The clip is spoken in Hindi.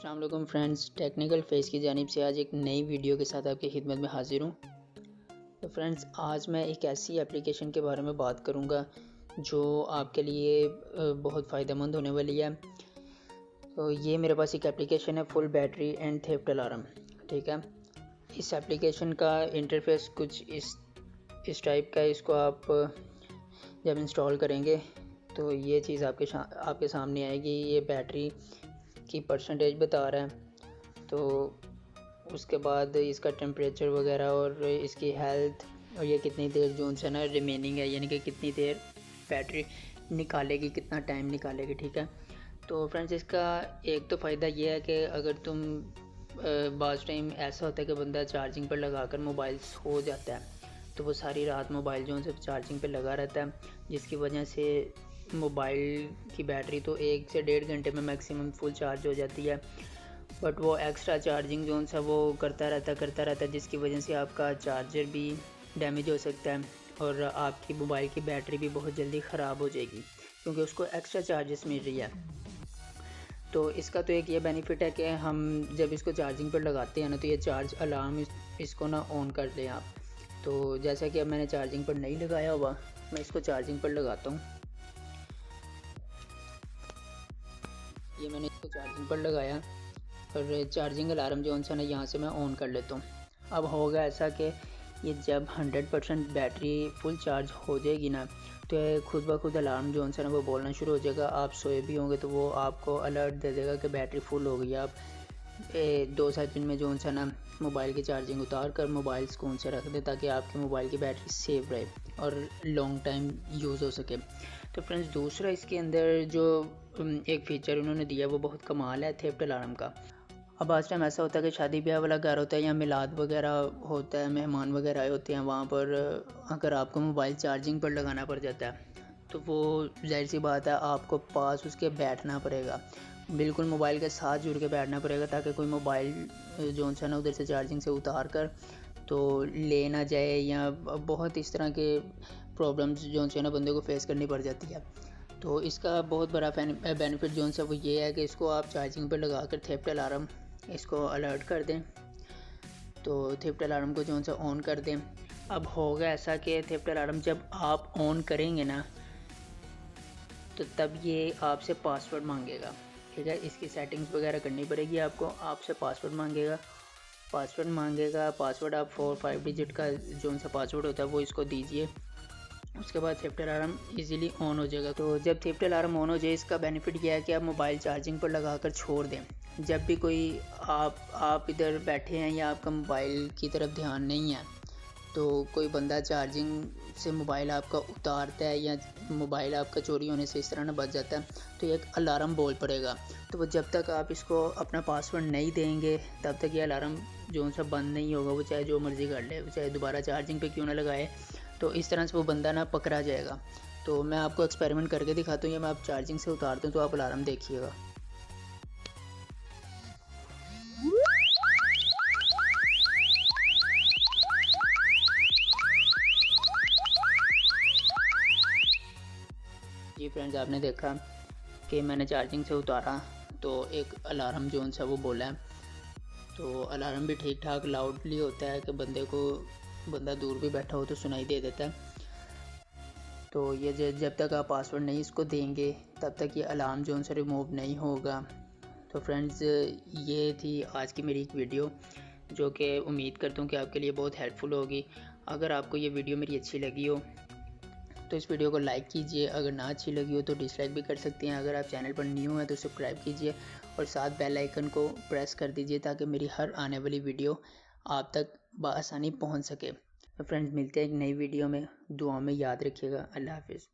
अस्सलाम वालेकुम फ्रेंड्स, टेक्निकल फेस की जानिब से आज एक नई वीडियो के साथ आपकी खिदमत में हाजिर हूँ। तो फ्रेंड्स, आज मैं एक ऐसी एप्लीकेशन के बारे में बात करूँगा जो आपके लिए बहुत फ़ायदेमंद होने वाली है। तो ये मेरे पास एक एप्लीकेशन है, full battery and theft alarm. ठीक है, इस एप्लीकेशन का इंटरफेस कुछ इस टाइप का है। इसको आप जब इंस्टॉल करेंगे तो ये चीज़ आपके सामने आएगी। ये बैटरी की परसेंटेज बता रहा है, तो उसके बाद इसका टेम्परेचर वगैरह और इसकी हेल्थ और ये कितनी देर जो है ना रिमेनिंग है, यानी कि कितनी देर बैटरी निकालेगी, कितना टाइम निकालेगी। ठीक है, तो फ्रेंड्स इसका एक तो फ़ायदा ये है कि अगर तुम बाज़ टाइम ऐसा होता है कि बंदा चार्जिंग पर लगाकर मोबाइल सो जाता है, तो वो सारी रात मोबाइल जो है चार्जिंग पर लगा रहता है, जिसकी वजह से मोबाइल की बैटरी तो 1 से 1.5 घंटे में मैक्सिमम फुल चार्ज हो जाती है। बट वो एक्स्ट्रा चार्जिंग जो है वो करता रहता है, जिसकी वजह से आपका चार्जर भी डैमेज हो सकता है और आपकी मोबाइल की बैटरी भी बहुत जल्दी ख़राब हो जाएगी, क्योंकि उसको एक्स्ट्रा चार्जेस मिल रही है। तो इसका तो एक ये बेनिफिट है कि हम जब इसको चार्जिंग पर लगाते हैं ना, तो ये चार्ज अलार्म इसको ना ऑन कर दें आप। तो जैसा कि अब मैंने चार्जिंग पर नहीं लगाया हुआ, मैं इसको चार्जिंग पर लगाता हूँ। ये मैंने इसको चार्जिंग पर लगाया और चार्जिंग अलार्म जो है ना यहाँ से मैं ऑन कर लेता हूँ। अब होगा ऐसा कि ये जब 100% बैटरी फुल चार्ज हो जाएगी ना, तो खुद ब खुद अलार्म जो है ना वो बोलना शुरू हो जाएगा। आप सोए भी होंगे तो वो आपको अलर्ट दे देगा कि बैटरी फुल हो गई है। आप 2 सेकंड में जो है ना मोबाइल की चार्जिंग उतार कर मोबाइल सुकून से रख दे, ताकि आपके मोबाइल की बैटरी सेफ रहे और लॉन्ग टाइम यूज़ हो सके। तो फ्रेंड्स, दूसरा इसके अंदर जो एक फ़ीचर उन्होंने दिया वो बहुत कमाल है थेफ्ट अलार्म का। अब आज टाइम ऐसा होता है कि शादी ब्याह वाला घर होता है या मिलाद वगैरह होता है, मेहमान वगैरह आए होते हैं, वहाँ पर अगर आपको मोबाइल चार्जिंग पर लगाना पड़ जाता है, तो वो ज़ाहिर सी बात है आपको पास उसके बैठना पड़ेगा, बिल्कुल मोबाइल के साथ जुड़ के बैठना पड़ेगा, ताकि कोई मोबाइल जो है ना उधर से चार्जिंग से उतार कर तो ले ना जाए, या बहुत इस तरह के प्रॉब्लम्स जो है ना बंदे को फेस करनी पड़ जाती है। तो इसका बहुत बड़ा बेनिफिट जो है वो ये है कि इसको आप चार्जिंग पर लगा कर थेफ्ट अलार्म इसको अलर्ट कर दें, तो थेफ्ट अलार्म को जो है ऑन कर दें। अब होगा ऐसा कि थेफ्ट अलार्म जब आप ऑन करेंगे ना, तो तब ये आपसे पासवर्ड मांगेगा। ठीक है, इसकी सेटिंग्स वगैरह करनी पड़ेगी आपको। आपसे पासवर्ड मांगेगा, पासवर्ड आप 4-5 डिजिट का जो सा पासवर्ड होता है वो इसको दीजिए। उसके बाद थेफ्ट अलार्म इजीली ऑन हो जाएगा। तो जब थेफ्ट अलार्म ऑन हो जाए, इसका बेनिफिट यह है कि आप मोबाइल चार्जिंग पर लगाकर छोड़ दें। जब भी कोई आप इधर बैठे हैं या आपका मोबाइल की तरफ ध्यान नहीं है, तो कोई बंदा चार्जिंग से मोबाइल आपका उतारता है या मोबाइल आपका चोरी होने से इस तरह ना बच जाता है, तो एक अलार्म बोल पड़ेगा। तो वो जब तक आप इसको अपना पासवर्ड नहीं देंगे, तब तक ये अलार्म जो सा बंद नहीं होगा। वो चाहे जो मर्ज़ी कर ले, चाहे दोबारा चार्जिंग पे क्यों ना लगाए, तो इस तरह से वो बंदा ना पकड़ा जाएगा। तो मैं आपको एक्सपेरिमेंट करके दिखाता हूँ। या मैं आप चार्जिंग से उतारता हूँ तो आप अलार्म देखिएगा। जी फ्रेंड्स, आपने देखा कि मैंने चार्जिंग से उतारा तो एक अलार्म जो है वो बोला है। तो अलार्म भी ठीक ठाक लाउडली होता है कि बंदा दूर भी बैठा हो तो सुनाई दे देता है। तो ये जब तक आप पासवर्ड नहीं इसको देंगे, तब तक ये अलार्म जो है रिमूव नहीं होगा। तो फ्रेंड्स, ये थी आज की मेरी एक वीडियो, जो कि उम्मीद करता हूँ कि आपके लिए बहुत हेल्पफुल होगी। अगर आपको ये वीडियो मेरी अच्छी लगी हो तो इस वीडियो को लाइक कीजिए, अगर ना अच्छी लगी हो तो डिसलाइक भी कर सकते हैं। अगर आप चैनल पर न्यू हैं तो सब्सक्राइब कीजिए और साथ बेल आइकन को प्रेस कर दीजिए, ताकि मेरी हर आने वाली वीडियो आप तक बआसानी पहुंच सके। तो फ्रेंड्स, मिलते हैं एक नई वीडियो में। दुआ में याद रखिएगा। अल्लाह हाफिज़।